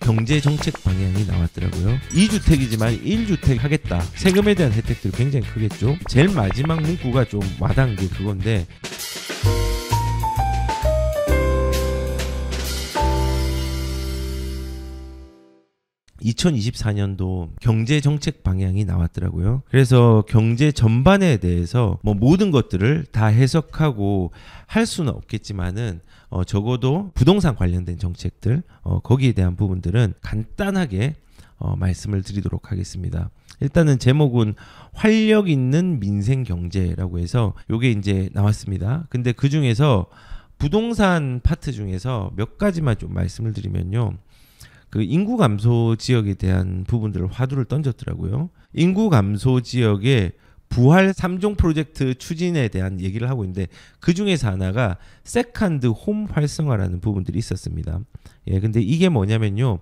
경제 정책 방향이 나왔더라고요. 2주택이지만 1주택 하겠다. 세금에 대한 혜택들이 굉장히 크겠죠. 제일 마지막 문구가 좀 와닿은 게 그건데, (2024년도) 경제 정책 방향이 나왔더라고요. 그래서 경제 전반에 대해서 뭐 모든 것들을 다 해석하고 할 수는 없겠지만은 적어도 부동산 관련된 정책들 거기에 대한 부분들은 간단하게 말씀을 드리도록 하겠습니다. 일단은 제목은 활력 있는 민생 경제라고 해서 요게 이제 나왔습니다. 근데 그 중에서 부동산 파트 중에서 몇 가지만 좀 말씀을 드리면요. 그 인구 감소 지역에 대한 부분들을 화두를 던졌더라고요. 인구 감소 지역의 부활 3종 프로젝트 추진에 대한 얘기를 하고 있는데, 그 중에서 하나가 세컨드 홈 활성화라는 부분들이 있었습니다. 예, 근데 이게 뭐냐면요.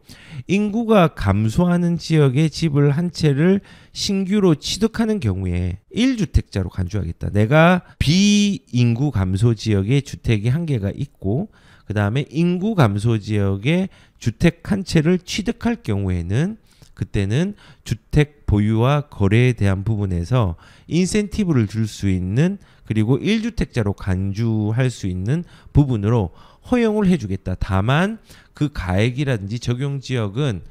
인구가 감소하는 지역의 집을 한 채를 신규로 취득하는 경우에 1주택자로 간주하겠다. 내가 비인구 감소 지역에 주택이 한 개가 있고, 그 다음에 인구 감소 지역에 주택 한 채를 취득할 경우에는 그때는 주택 보유와 거래에 대한 부분에서 인센티브를 줄 수 있는, 그리고 1주택자로 간주할 수 있는 부분으로 허용을 해주겠다. 다만 그 가액이라든지 적용 지역은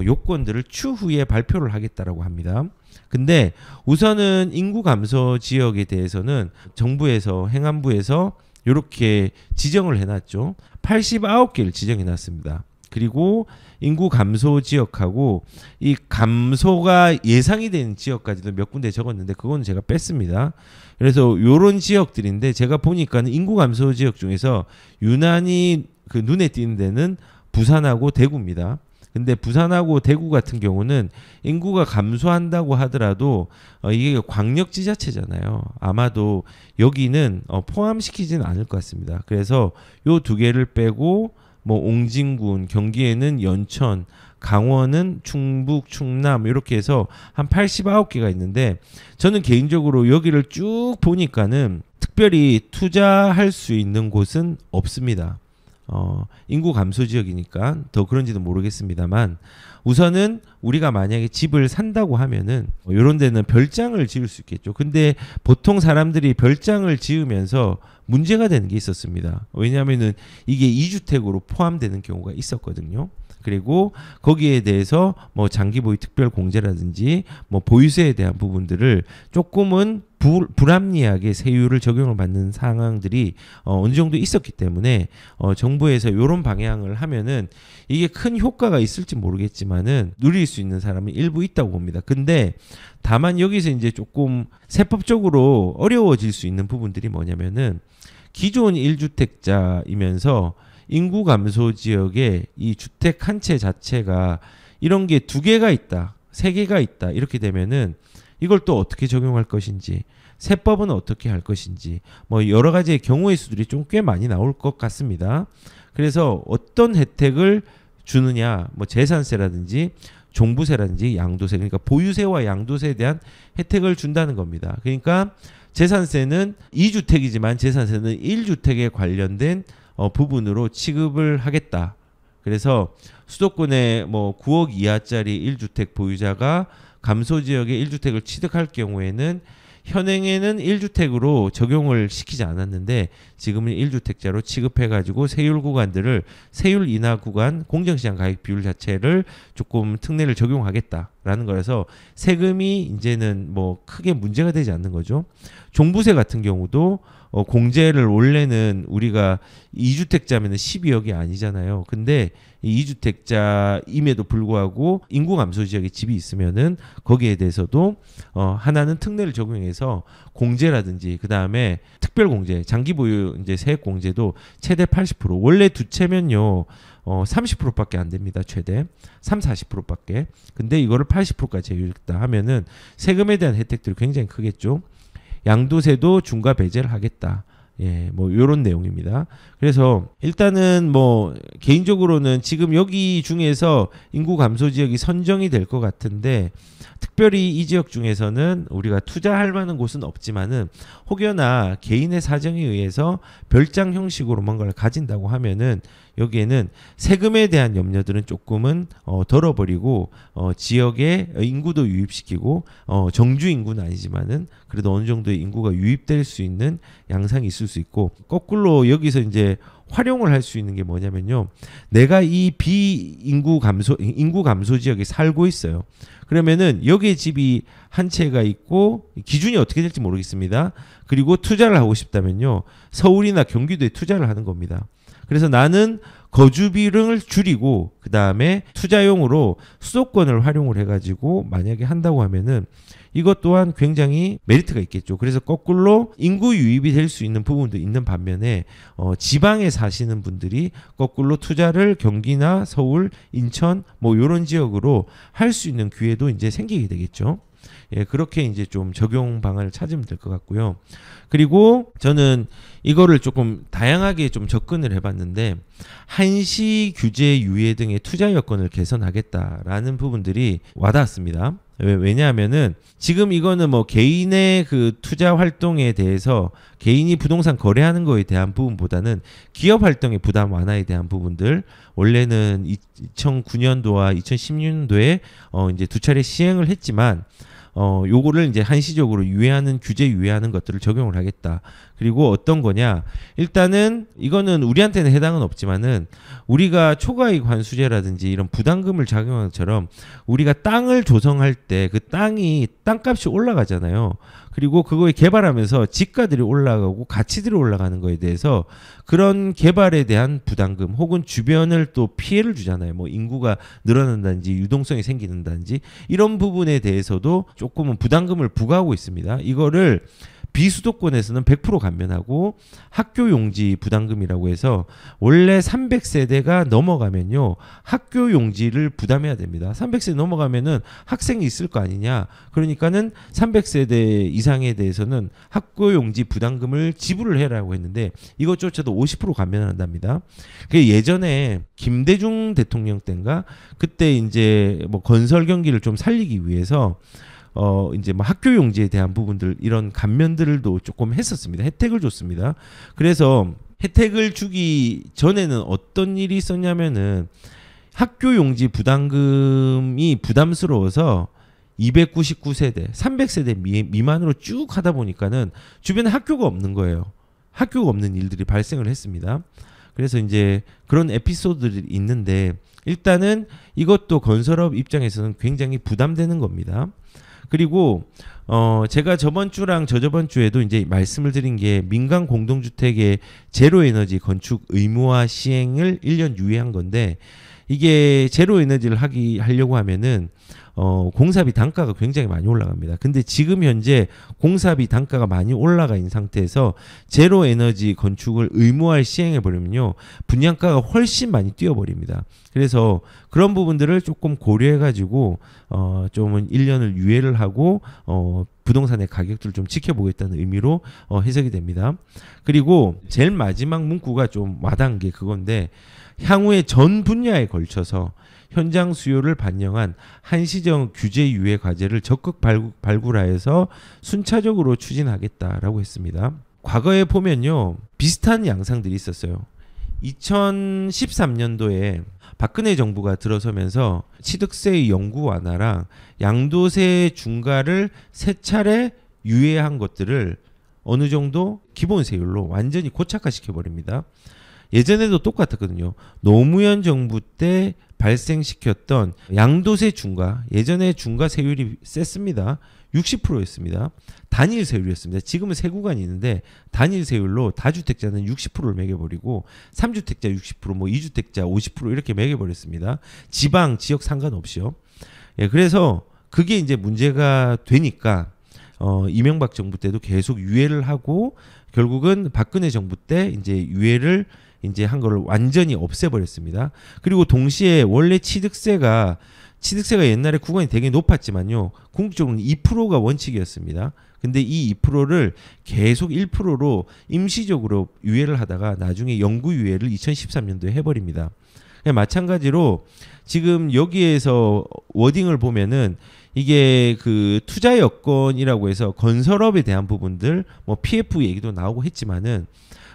요건들을 추후에 발표를 하겠다라고 합니다. 근데 우선은 인구 감소 지역에 대해서는 정부에서, 행안부에서 이렇게 지정을 해놨죠. 89개를 지정해놨습니다. 그리고 인구 감소 지역하고 이 감소가 예상이 되는 지역까지도 몇 군데 적었는데 그건 제가 뺐습니다. 그래서 요런 지역들인데, 제가 보니까는 인구 감소 지역 중에서 유난히 그 눈에 띄는 데는 부산하고 대구입니다. 근데 부산하고 대구 같은 경우는 인구가 감소한다고 하더라도 이게 광역지자체잖아요. 아마도 여기는 포함시키지는 않을 것 같습니다. 그래서 요 두 개를 빼고 뭐 옹진군, 경기에는 연천, 강원은 충북, 충남 이렇게 해서 한 89개가 있는데, 저는 개인적으로 여기를 쭉 보니까는 특별히 투자할 수 있는 곳은 없습니다. 인구 감소 지역이니까 더 그런지도 모르겠습니다만, 우선은 우리가 만약에 집을 산다고 하면은 이런 데는 별장을 지을 수 있겠죠. 근데 보통 사람들이 별장을 지으면서 문제가 되는 게 있었습니다. 왜냐하면은 이게 2주택으로 포함되는 경우가 있었거든요. 그리고 거기에 대해서 뭐 장기 보유 특별 공제라든지 뭐 보유세에 대한 부분들을 조금은 불합리하게 세율을 적용을 받는 상황들이 어느 정도 있었기 때문에 정부에서 이런 방향을 하면은 이게 큰 효과가 있을지 모르겠지만은 누릴 수 있는 사람은 일부 있다고 봅니다. 근데 다만 여기서 이제 조금 세법적으로 어려워질 수 있는 부분들이 뭐냐면은, 기존 1주택자이면서 인구 감소 지역에 이 주택 한 채 자체가 이런 게 2개가 있다, 3개가 있다, 이렇게 되면은 이걸 또 어떻게 적용할 것인지, 세법은 어떻게 할 것인지, 뭐 여러 가지의 경우의 수들이 좀 꽤 많이 나올 것 같습니다. 그래서 어떤 혜택을 주느냐, 뭐 재산세라든지 종부세라든지 양도세, 그러니까 보유세와 양도세에 대한 혜택을 준다는 겁니다. 그러니까 재산세는 2주택이지만 재산세는 1주택에 관련된 부분으로 취급을 하겠다. 그래서 수도권에 뭐 9억 이하짜리 1주택 보유자가 감소지역에 1주택을 취득할 경우에는 현행에는 1주택으로 적용을 시키지 않았는데 지금은 1주택자로 취급해가지고 세율 구간들을, 세율 인하 구간 공정시장 가액 비율 자체를 조금 특례를 적용하겠다라는 거라서 세금이 이제는 뭐 크게 문제가 되지 않는 거죠. 종부세 같은 경우도 공제를 원래는 우리가 2주택자면 12억이 아니잖아요. 근데 이 2주택자임에도 불구하고 인구 감소 지역에 집이 있으면은 거기에 대해서도 하나는 특례를 적용해서 공제라든지, 그 다음에 특별 공제, 장기 보유 이제 세액 공제도 최대 80%. 원래 두 채면요 30%밖에 안 됩니다. 최대 40%밖에. 근데 이거를 80%까지 제외했다 하면은 세금에 대한 혜택들이 굉장히 크겠죠. 양도세도 중과 배제를 하겠다. 예, 뭐 요런 내용입니다. 그래서 일단은 뭐 개인적으로는 지금 여기 중에서 인구 감소 지역이 선정이 될 것 같은데, 특별히 이 지역 중에서는 우리가 투자할 만한 곳은 없지만은 혹여나 개인의 사정에 의해서 별장 형식으로 뭔가를 가진다고 하면은 여기에는 세금에 대한 염려들은 조금은 덜어버리고 지역에 인구도 유입시키고 정주 인구는 아니지만은 그래도 어느 정도의 인구가 유입될 수 있는 양상이 있을 수 있고, 거꾸로 여기서 이제 활용을 할 수 있는 게 뭐냐면요, 내가 이 비인구 감소 인구 감소 지역에 살고 있어요. 그러면은 여기에 집이 한 채가 있고 기준이 어떻게 될지 모르겠습니다. 그리고 투자를 하고 싶다면요, 서울이나 경기도에 투자를 하는 겁니다. 그래서 나는 거주비를 줄이고 그 다음에 투자용으로 수도권을 활용을 해가지고 만약에 한다고 하면은 이것 또한 굉장히 메리트가 있겠죠. 그래서 거꾸로 인구 유입이 될 수 있는 부분도 있는 반면에 지방에 사시는 분들이 거꾸로 투자를 경기나 서울, 인천 뭐 이런 지역으로 할 수 있는 기회도 이제 생기게 되겠죠. 예, 그렇게 이제 좀 적용 방안을 찾으면 될 것 같고요. 그리고 저는 이거를 조금 다양하게 좀 접근을 해봤는데, 한시 규제 유예 등의 투자 여건을 개선하겠다라는 부분들이 와닿았습니다. 왜냐하면은 지금 이거는 뭐 개인의 그 투자 활동에 대해서 개인이 부동산 거래하는 거에 대한 부분보다는 기업 활동의 부담 완화에 대한 부분들, 원래는 2009년도와 2016년도에 이제 두 차례 시행을 했지만 요거를 이제 한시적으로 유예하는, 규제 유예하는 것들을 적용을 하겠다. 그리고 어떤 거냐, 일단은 이거는 우리한테는 해당은 없지만은 우리가 초과이익 환수제라든지 이런 부담금을 작용한 것처럼 우리가 땅을 조성할 때 그 땅이 땅값이 올라가잖아요. 그리고 그거에 개발하면서 지가들이 올라가고 가치들이 올라가는 거에 대해서 그런 개발에 대한 부담금 혹은 주변을 또 피해를 주잖아요. 뭐 인구가 늘어난다든지 유동성이 생기는다든지 이런 부분에 대해서도 조금은 부담금을 부과하고 있습니다. 이거를 비수도권에서는 100% 감면하고 학교 용지 부담금이라고 해서 원래 300세대가 넘어가면요 학교 용지를 부담해야 됩니다. 300세대 넘어가면은 학생이 있을 거 아니냐. 그러니까는 300세대 이상에 대해서는 학교 용지 부담금을 지불을 해라고 했는데 이것조차도 50% 감면을 한답니다. 그 예전에 김대중 대통령 때인가 그때 이제 뭐 건설 경기를 좀 살리기 위해서 이제 뭐 학교 용지에 대한 부분들 이런 감면들도 조금 했었습니다. 혜택을 줬습니다. 그래서 혜택을 주기 전에는 어떤 일이 있었냐면은 학교 용지 부담금이 부담스러워서 299세대, 300세대 미만으로 쭉 하다 보니까는 주변에 학교가 없는 거예요. 학교가 없는 일들이 발생을 했습니다. 그래서 이제 그런 에피소드들이 있는데 일단은 이것도 건설업 입장에서는 굉장히 부담되는 겁니다. 그리고 제가 저번 주랑 저저번 주에도 이제 말씀을 드린 게 민간 공동주택의 제로 에너지 건축 의무화 시행을 1년 유예한 건데, 이게 제로 에너지를 하려고 하면은 공사비 단가가 굉장히 많이 올라갑니다. 근데 지금 현재 공사비 단가가 많이 올라가 있는 상태에서 제로 에너지 건축을 의무화를 시행해 버리면요 분양가가 훨씬 많이 뛰어버립니다. 그래서 그런 부분들을 조금 고려해 가지고 좀은 1년을 유예를 하고 부동산의 가격들을 좀 지켜보겠다는 의미로 해석이 됩니다. 그리고 제일 마지막 문구가 좀 와닿은 게 그건데, 향후에 전 분야에 걸쳐서 현장 수요를 반영한 한시적 규제 유예 과제를 적극 발굴하여서 순차적으로 추진하겠다라고 했습니다. 과거에 보면요 비슷한 양상들이 있었어요. 2013년도에 박근혜 정부가 들어서면서 취득세의 영구 완화랑 양도세 중과를 세 차례 유예한 것들을 어느 정도 기본세율로 완전히 고착화시켜 버립니다. 예전에도 똑같았거든요. 노무현 정부 때 발생시켰던 양도세 중과, 예전에 중과 세율이 셌습니다. 60%였습니다. 단일 세율이었습니다. 지금은 세 구간이 있는데 단일 세율로 다주택자는 60%를 매겨버리고 3주택자 60%, 뭐 2주택자 50% 이렇게 매겨버렸습니다. 지방, 지역 상관없이요. 예, 그래서 그게 이제 문제가 되니까 이명박 정부 때도 계속 유예를 하고 결국은 박근혜 정부 때 이제 유예를 이제 한 거를 완전히 없애버렸습니다. 그리고 동시에 원래 취득세가 옛날에 구간이 되게 높았지만요. 궁극적으로는 2%가 원칙이었습니다. 근데 이 2%를 계속 1%로 임시적으로 유예를 하다가 나중에 영구 유예를 2013년도에 해버립니다. 마찬가지로 지금 여기에서 워딩을 보면은 이게 그 투자 여건이라고 해서 건설업에 대한 부분들 뭐 PF 얘기도 나오고 했지만은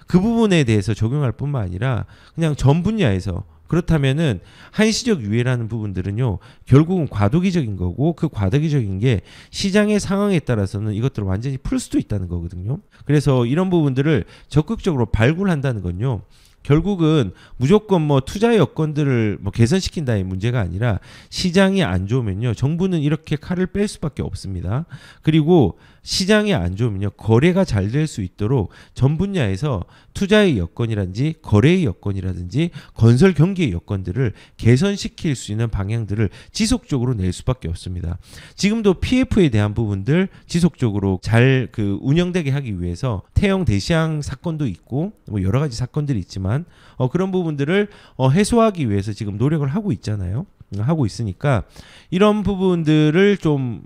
그 부분에 대해서 적용할 뿐만 아니라 그냥 전 분야에서 그렇다면은 한시적 유예라는 부분들은요 결국은 과도기적인 거고 그 과도기적인 게 시장의 상황에 따라서는 이것들을 완전히 풀 수도 있다는 거거든요. 그래서 이런 부분들을 적극적으로 발굴한다는 건요 결국은 무조건 뭐 투자 여건들을 뭐 개선시킨다의 문제가 아니라 시장이 안 좋으면요 정부는 이렇게 칼을 뺄 수밖에 없습니다. 그리고 시장이 안 좋으면요 거래가 잘 될 수 있도록 전 분야에서 투자의 여건이라든지 거래의 여건이라든지 건설 경기의 여건들을 개선시킬 수 있는 방향들을 지속적으로 낼 수밖에 없습니다. 지금도 PF에 대한 부분들 지속적으로 잘 그 운영되게 하기 위해서 태영 대시양 사건도 있고 뭐 여러 가지 사건들이 있지만 그런 부분들을 해소하기 위해서 지금 노력을 하고 있잖아요. 하고 있으니까 이런 부분들을 좀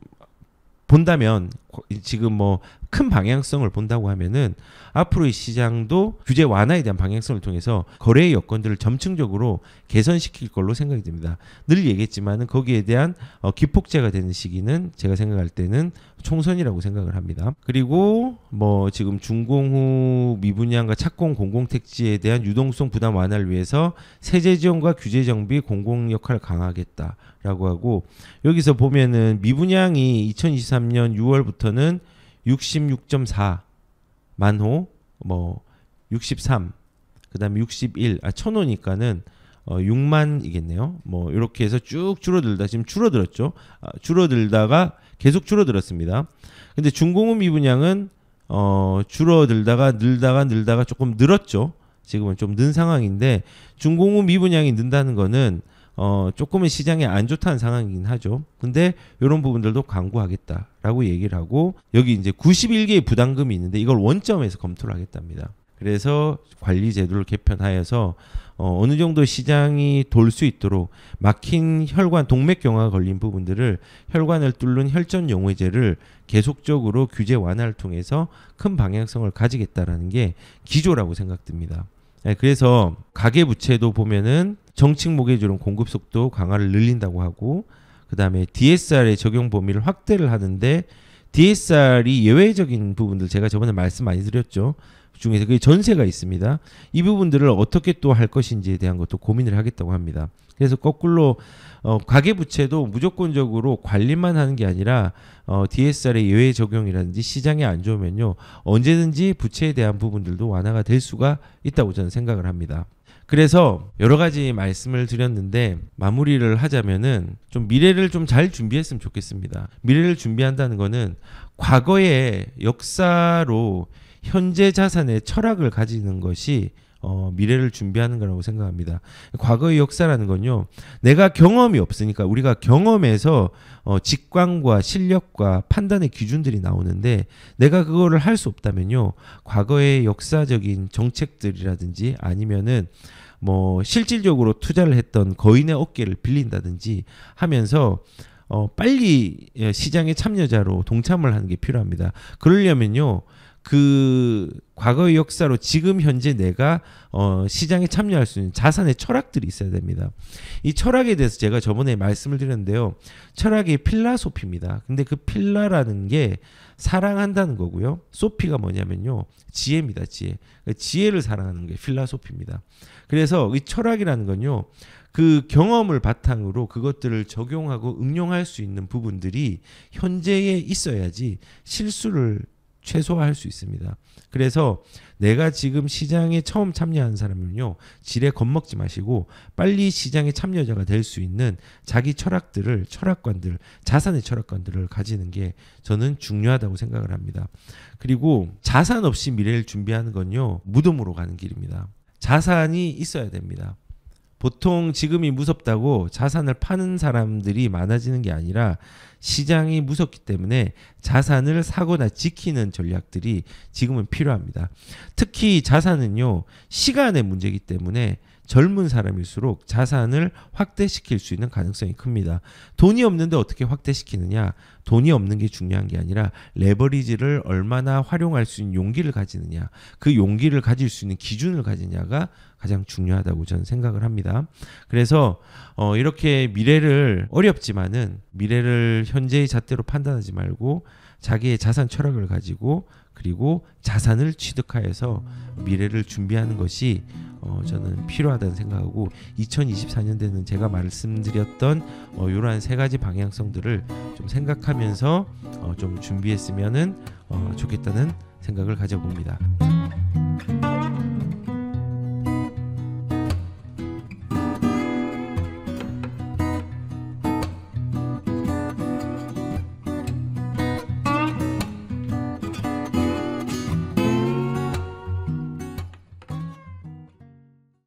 본다면 지금 뭐 큰 방향성을 본다고 하면은 앞으로의 시장도 규제 완화에 대한 방향성을 통해서 거래의 여건들을 점층적으로 개선시킬 걸로 생각이 됩니다. 늘 얘기했지만은 거기에 대한 기폭제가 되는 시기는 제가 생각할 때는 총선이라고 생각을 합니다. 그리고 뭐 지금 준공후 미분양과 착공 공공택지에 대한 유동성 부담 완화를 위해서 세제 지원과 규제 정비 공공 역할을 강화하겠다라고 하고 여기서 보면은 미분양이 2023년 6월부터는 66.4만 호, 뭐 63, 그다음에 61, 1000호니까는 6만이겠네요. 뭐 이렇게 해서 쭉 줄어들다 지금 줄어들었죠. 줄어들다가 계속 줄어들었습니다. 근데 준공후 미분양은 줄어들다가 늘다가 조금 늘었죠. 지금은 좀 는 상황인데 준공후 미분양이 는다는 거는 조금은 시장에 안 좋다는 상황이긴 하죠. 근데 이런 부분들도 강구하겠다라고 얘기를 하고 여기 이제 91개의 부담금이 있는데 이걸 원점에서 검토를 하겠답니다. 그래서 관리 제도를 개편하여서 어느 정도 시장이 돌 수 있도록 막힌 혈관 동맥경화가 걸린 부분들을 혈관을 뚫는 혈전 용해제를 계속적으로 규제 완화를 통해서 큰 방향성을 가지겠다라는 게 기조라고 생각됩니다. 그래서 가계부채도 보면은 정책 모기지론 공급 속도 강화를 늘린다고 하고 그 다음에 DSR의 적용 범위를 확대를 하는데 DSR이 예외적인 부분들 제가 저번에 말씀 많이 드렸죠. 중에서 그 전세가 있습니다. 이 부분들을 어떻게 또 할 것인지에 대한 것도 고민을 하겠다고 합니다. 그래서 거꾸로 가계부채도 무조건적으로 관리만 하는 게 아니라 DSR의 예외 적용이라든지 시장이 안 좋으면요 언제든지 부채에 대한 부분들도 완화가 될 수가 있다고 저는 생각을 합니다. 그래서 여러 가지 말씀을 드렸는데 마무리를 하자면은 좀 미래를 좀 잘 준비했으면 좋겠습니다. 미래를 준비한다는 거는 과거의 역사로 현재 자산의 철학을 가지는 것이 미래를 준비하는 거라고 생각합니다. 과거의 역사라는 건요. 내가 경험이 없으니까 우리가 경험에서 직관과 실력과 판단의 기준들이 나오는데 내가 그거를 할 수 없다면요. 과거의 역사적인 정책들이라든지 아니면은 뭐 실질적으로 투자를 했던 거인의 어깨를 빌린다든지 하면서 빨리 시장의 참여자로 동참을 하는 게 필요합니다. 그러려면요. 그 과거의 역사로 지금 현재 내가 시장에 참여할 수 있는 자산의 철학들이 있어야 됩니다. 이 철학에 대해서 제가 저번에 말씀을 드렸는데요. 철학이 필라소피입니다. 근데 그 필라라는 게 사랑한다는 거고요. 소피가 뭐냐면요. 지혜입니다. 지혜. 지혜를 사랑하는 게 필라소피입니다. 그래서 이 철학이라는 건요. 그 경험을 바탕으로 그것들을 적용하고 응용할 수 있는 부분들이 현재에 있어야지 실수를 최소화할 수 있습니다. 그래서 내가 지금 시장에 처음 참여하는 사람은요. 지레 겁먹지 마시고 빨리 시장의 참여자가 될 수 있는 자기 철학들을 철학관들 자산의 철학관들을 가지는 게 저는 중요하다고 생각을 합니다. 그리고 자산 없이 미래를 준비하는 건요. 무덤으로 가는 길입니다. 자산이 있어야 됩니다. 보통 지금이 무섭다고 자산을 파는 사람들이 많아지는 게 아니라 시장이 무섭기 때문에 자산을 사거나 지키는 전략들이 지금은 필요합니다. 특히 자산은요. 시간의 문제이기 때문에 젊은 사람일수록 자산을 확대시킬 수 있는 가능성이 큽니다. 돈이 없는데 어떻게 확대시키느냐? 돈이 없는 게 중요한 게 아니라 레버리지를 얼마나 활용할 수 있는 용기를 가지느냐, 그 용기를 가질 수 있는 기준을 가지냐가 가장 중요하다고 저는 생각을 합니다. 그래서 이렇게 미래를 어렵지만은 미래를 현재의 잣대로 판단하지 말고 자기의 자산 철학을 가지고 그리고 자산을 취득하여서 미래를 준비하는 것이 저는 필요하다는 생각하고 2024년대는 제가 말씀드렸던 이러한 세 가지 방향성들을 좀 생각하면서 좀 준비했으면은 좋겠다는 생각을 가져봅니다.